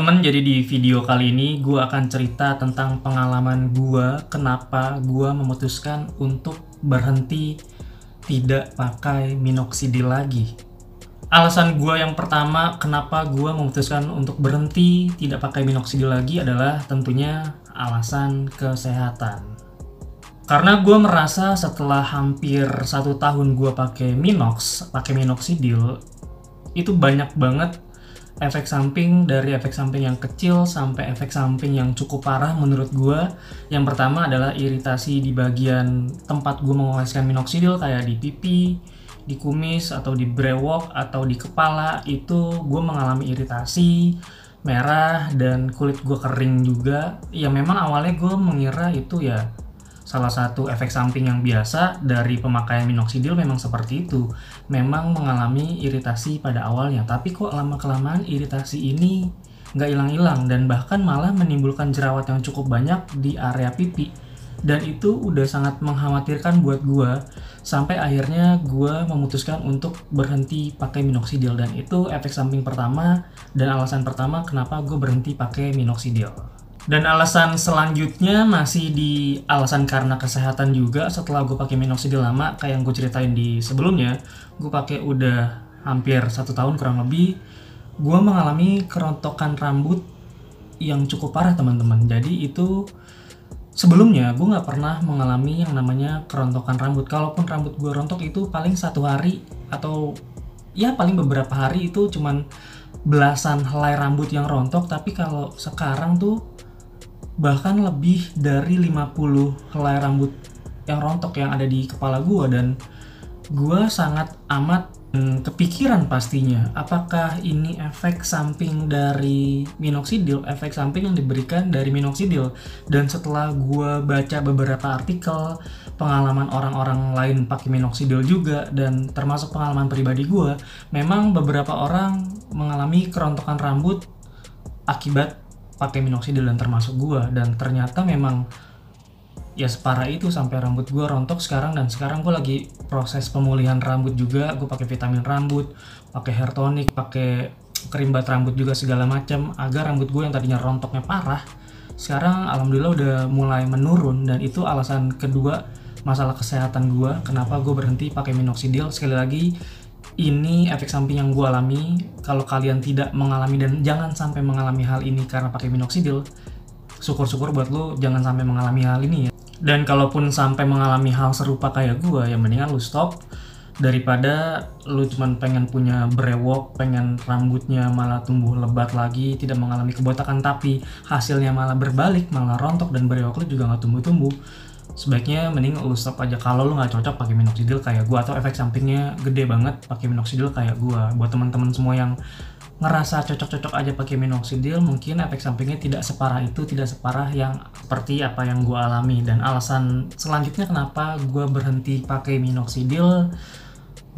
teman-teman, jadi di video kali ini gue akan cerita tentang pengalaman gue kenapa gue memutuskan untuk berhenti tidak pakai minoxidil lagi. Alasan gue yang pertama kenapa gue memutuskan untuk berhenti tidak pakai minoxidil lagi adalah tentunya alasan kesehatan. Karena gue merasa setelah hampir 1 tahun gue pakai minoxidil, itu banyak banget efek samping, dari efek samping yang kecil sampai efek samping yang cukup parah menurut gue. Yang pertama adalah iritasi di bagian tempat gue mengoleskan minoxidil, kayak di pipi, di kumis, atau di brewok, atau di kepala. Itu gue mengalami iritasi, merah, dan kulit gue kering juga. Ya memang awalnya gue mengira itu ya salah satu efek samping yang biasa dari pemakaian minoxidil, memang seperti itu. Memang mengalami iritasi pada awalnya, tapi kok lama-kelamaan iritasi ini nggak hilang-hilang dan bahkan malah menimbulkan jerawat yang cukup banyak di area pipi. Dan itu udah sangat mengkhawatirkan buat gue, sampai akhirnya gue memutuskan untuk berhenti pakai minoxidil. Dan itu efek samping pertama dan alasan pertama kenapa gue berhenti pakai minoxidil. Dan alasan selanjutnya masih di alasan karena kesehatan juga. Setelah gue pakai minoxidil lama, kayak yang gue ceritain di sebelumnya, gue pakai udah hampir 1 tahun kurang lebih, gue mengalami kerontokan rambut yang cukup parah, teman-teman. Jadi itu sebelumnya gue nggak pernah mengalami yang namanya kerontokan rambut. Kalaupun rambut gue rontok itu paling 1 hari atau ya paling beberapa hari, itu cuman belasan helai rambut yang rontok. Tapi kalau sekarang tuh bahkan lebih dari 50 helai rambut yang rontok yang ada di kepala gue. Dan gue sangat amat kepikiran pastinya, apakah ini efek samping dari minoxidil, efek samping yang diberikan dari minoxidil. Dan setelah gue baca beberapa artikel pengalaman orang-orang lain pakai minoxidil juga, dan termasuk pengalaman pribadi gue, memang beberapa orang mengalami kerontokan rambut akibat pakai minoxidil, dan termasuk gue. Dan ternyata memang ya separah itu sampai rambut gue rontok sekarang. Dan sekarang gue lagi proses pemulihan rambut juga. Gue pakai vitamin rambut, pakai hair tonic, pakai kerimbat rambut juga segala macam, agar rambut gue yang tadinya rontoknya parah sekarang alhamdulillah udah mulai menurun. Dan itu alasan kedua, masalah kesehatan gue, kenapa gue berhenti pakai minoxidil. Sekali lagi, ini efek samping yang gue alami. Kalau kalian tidak mengalami dan jangan sampai mengalami hal ini karena pakai minoxidil, syukur-syukur buat lo jangan sampai mengalami hal ini ya. Dan kalaupun sampai mengalami hal serupa kayak gue, ya mendingan lo stop, daripada lo cuman pengen punya brewok, pengen rambutnya malah tumbuh lebat lagi, tidak mengalami kebotakan, tapi hasilnya malah berbalik, malah rontok dan brewok lo juga nggak tumbuh-tumbuh. Sebaiknya mending lu stop aja kalau lu nggak cocok pakai minoxidil kayak gua, atau efek sampingnya gede banget pakai minoxidil kayak gua. Buat teman-teman semua yang ngerasa cocok-cocok aja pakai minoxidil, mungkin efek sampingnya tidak separah itu, tidak separah yang seperti apa yang gua alami. Dan alasan selanjutnya kenapa gua berhenti pakai minoxidil,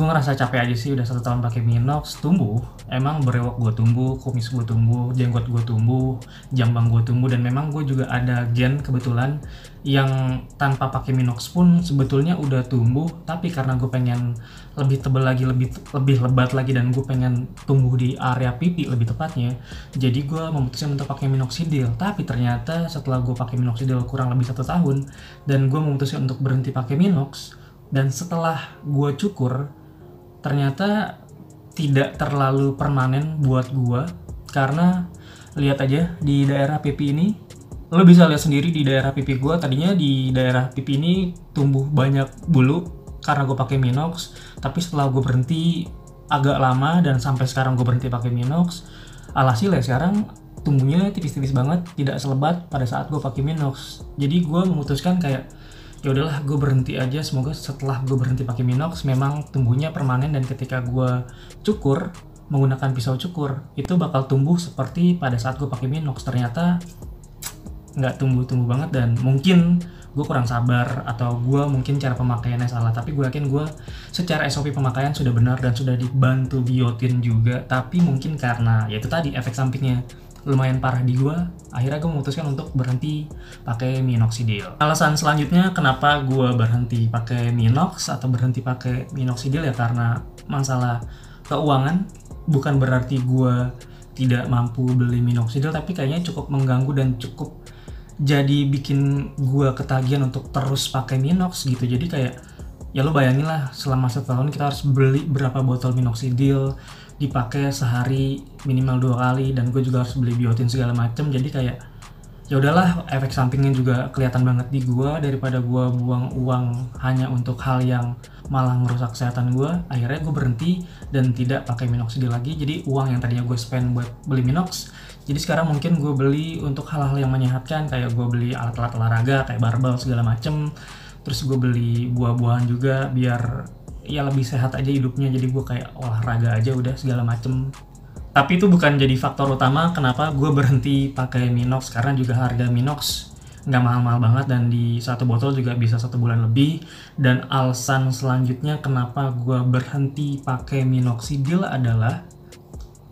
gue ngerasa capek aja sih. Udah 1 tahun pakai minox, tumbuh, emang brewok gue tumbuh, kumis gue tumbuh, jenggot gue tumbuh, jambang gue tumbuh. Dan memang gue juga ada gen kebetulan yang tanpa pakai minox pun sebetulnya udah tumbuh, tapi karena gue pengen lebih tebal lagi, lebih lebat lagi, dan gue pengen tumbuh di area pipi lebih tepatnya, jadi gue memutuskan untuk pakai minoxidil. Tapi ternyata setelah gue pakai minoxidil kurang lebih 1 tahun, dan gue memutuskan untuk berhenti pakai minox, dan setelah gue cukur, ternyata tidak terlalu permanen buat gua. Karena lihat aja di daerah pipi ini, lo bisa lihat sendiri di daerah pipi gua. Tadinya di daerah pipi ini tumbuh banyak bulu karena gua pakai minox, tapi setelah gua berhenti agak lama dan sampai sekarang gua berhenti pakai minox, alhasil ya sekarang tumbuhnya tipis-tipis banget, tidak selebat pada saat gua pakai minox. Jadi gua memutuskan kayak ya udahlah, gue berhenti aja. Semoga setelah gue berhenti pakai minox memang tumbuhnya permanen, dan ketika gue cukur menggunakan pisau cukur itu bakal tumbuh seperti pada saat gue pakai minox. Ternyata nggak tumbuh-tumbuh banget, dan mungkin gue kurang sabar atau gue mungkin cara pemakaiannya salah. Tapi gue yakin gue secara SOP pemakaian sudah benar dan sudah dibantu biotin juga. Tapi mungkin karena ya itu tadi efek sampingnya lumayan parah di gue, akhirnya gue memutuskan untuk berhenti pakai minoxidil. Alasan selanjutnya kenapa gue berhenti pakai minox atau berhenti pakai minoxidil ya karena masalah keuangan. Bukan berarti gue tidak mampu beli minoxidil, tapi kayaknya cukup mengganggu dan cukup jadi bikin gua ketagihan untuk terus pakai minox gitu. Jadi kayak ya lo bayangin lah, selama setahun kita harus beli berapa botol minoxidil, dipakai sehari minimal 2 kali, dan gue juga harus beli biotin segala macem. Jadi kayak ya udahlah, efek sampingnya juga kelihatan banget di gua, daripada gua buang uang hanya untuk hal yang malah ngerusak kesehatan gua. Akhirnya gue berhenti dan tidak pakai minoxidil lagi. Jadi uang yang tadinya gue spend buat beli minox, jadi sekarang mungkin gue beli untuk hal-hal yang menyehatkan, kayak gue beli alat-alat olahraga kayak barbel segala macem. Terus gue beli buah-buahan juga biar ya lebih sehat aja hidupnya. Jadi gue kayak olahraga aja udah segala macem. Tapi itu bukan jadi faktor utama kenapa gue berhenti pakai minox, karena juga harga minox nggak mahal-mahal banget, dan di satu botol juga bisa 1 bulan lebih. Dan alasan selanjutnya kenapa gue berhenti pakai minoxidil adalah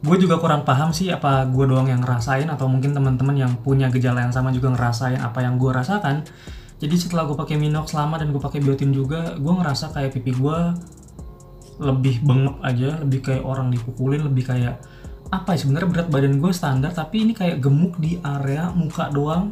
gue juga kurang paham sih, apa gue doang yang ngerasain atau mungkin teman-teman yang punya gejala yang sama juga ngerasain apa yang gue rasakan. Jadi setelah gue pakai minox lama dan gue pakai biotin juga, gue ngerasa kayak pipi gue lebih bengep aja, lebih kayak orang dipukulin, lebih kayak apa ya, sebenarnya berat badan gue standar, tapi ini kayak gemuk di area muka doang,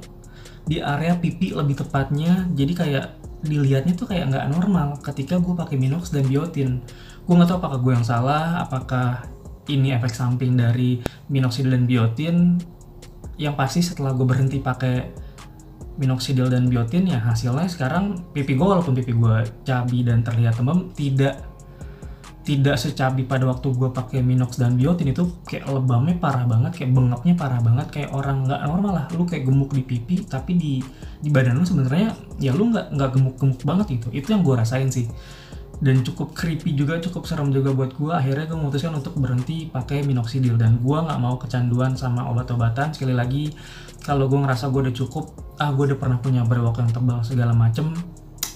di area pipi lebih tepatnya. Jadi kayak dilihatnya tuh kayak nggak normal ketika gue pakai minox dan biotin. Gue nggak tahu apakah gue yang salah, apakah ini efek samping dari minoxidil dan biotin. Yang pasti setelah gue berhenti pakai minoxidil dan biotin, ya hasilnya sekarang pipi gue, walaupun pipi gue cabi dan terlihat tembem, tidak secabi pada waktu gue pakai minox dan biotin. Itu kayak lebamnya parah banget, kayak bengapnya parah banget, kayak orang nggak normal lah. Lu kayak gemuk di pipi, tapi di badan lu sebenarnya ya lu nggak gemuk banget. Itu yang gue rasain sih, dan cukup creepy juga, cukup serem juga buat gue. Akhirnya gue memutuskan untuk berhenti pakai minoxidil, dan gue nggak mau kecanduan sama obat-obatan. Sekali lagi, kalau gue ngerasa gue udah cukup, gue udah pernah punya brewok yang tebal segala macem,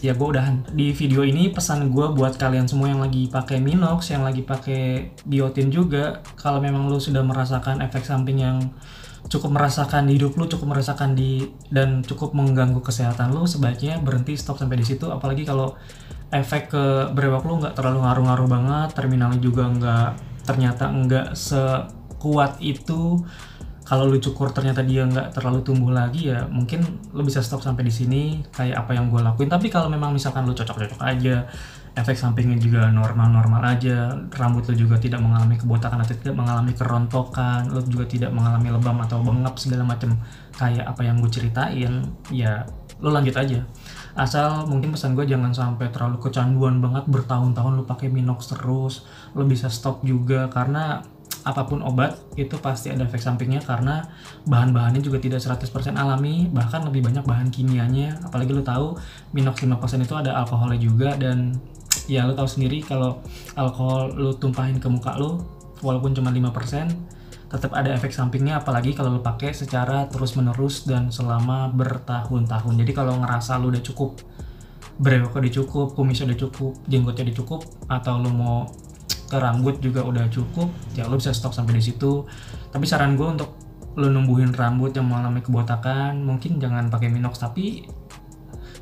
ya gue udahan. Di video ini pesan gue buat kalian semua yang lagi pakai minox, yang lagi pakai biotin juga, kalau memang lu sudah merasakan efek samping yang cukup merasakan di hidup lu, cukup merasakan dan cukup mengganggu kesehatan lu, sebaiknya berhenti, stop sampai di situ. Apalagi kalau efek ke brewok lu nggak terlalu ngaruh-ngaruh banget, terminalnya juga ternyata nggak sekuat itu. Kalau lu cukur ternyata dia nggak terlalu tumbuh lagi, ya mungkin lu bisa stop sampai di sini, kayak apa yang gue lakuin. Tapi kalau memang misalkan lu cocok-cocok aja, efek sampingnya juga normal-normal aja, rambut lu juga tidak mengalami kebotakan atau tidak mengalami kerontokan, lu juga tidak mengalami lebam atau bengap segala macam kayak apa yang gue ceritain, ya lu lanjut aja. Asal mungkin pesan gue jangan sampai terlalu kecanduan banget, bertahun-tahun lu pakai minox terus. Lu bisa stop juga, karena apapun obat itu pasti ada efek sampingnya, karena bahan-bahannya juga tidak 100% alami, bahkan lebih banyak bahan kimianya. Apalagi lu tahu minox 5% itu ada alkoholnya juga, dan ya lu tahu sendiri kalau alkohol lu tumpahin ke muka lu walaupun cuma 5%, tetap ada efek sampingnya, apalagi kalau lu pakai secara terus-menerus dan selama bertahun-tahun. Jadi kalau ngerasa lu udah cukup, brewok udah cukup, kumisnya udah cukup, jenggotnya udah cukup, atau lu mau ke rambut juga udah cukup, ya lo bisa stop sampai di situ. Tapi saran gue untuk lo numbuhin rambut yang mengalami kebotakan, mungkin jangan pakai minox. Tapi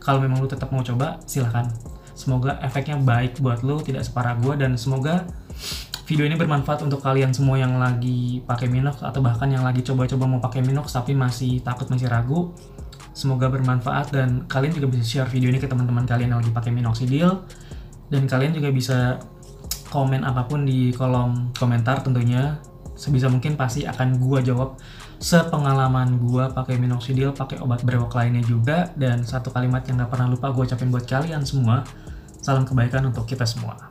kalau memang lo tetap mau coba, silahkan. Semoga efeknya baik buat lo, tidak separah gue, dan semoga video ini bermanfaat untuk kalian semua yang lagi pakai minox, atau bahkan yang lagi coba-coba mau pakai minox tapi masih takut, masih ragu. Semoga bermanfaat, dan kalian juga bisa share video ini ke teman-teman kalian yang lagi pakai minoxidil, dan kalian juga bisa komen apapun di kolom komentar tentunya. Sebisa mungkin pasti akan gua jawab sepengalaman gua pakai minoxidil, pakai obat brewok lainnya juga. Dan satu kalimat yang gak pernah lupa gua ucapin buat kalian semua, salam kebaikan untuk kita semua.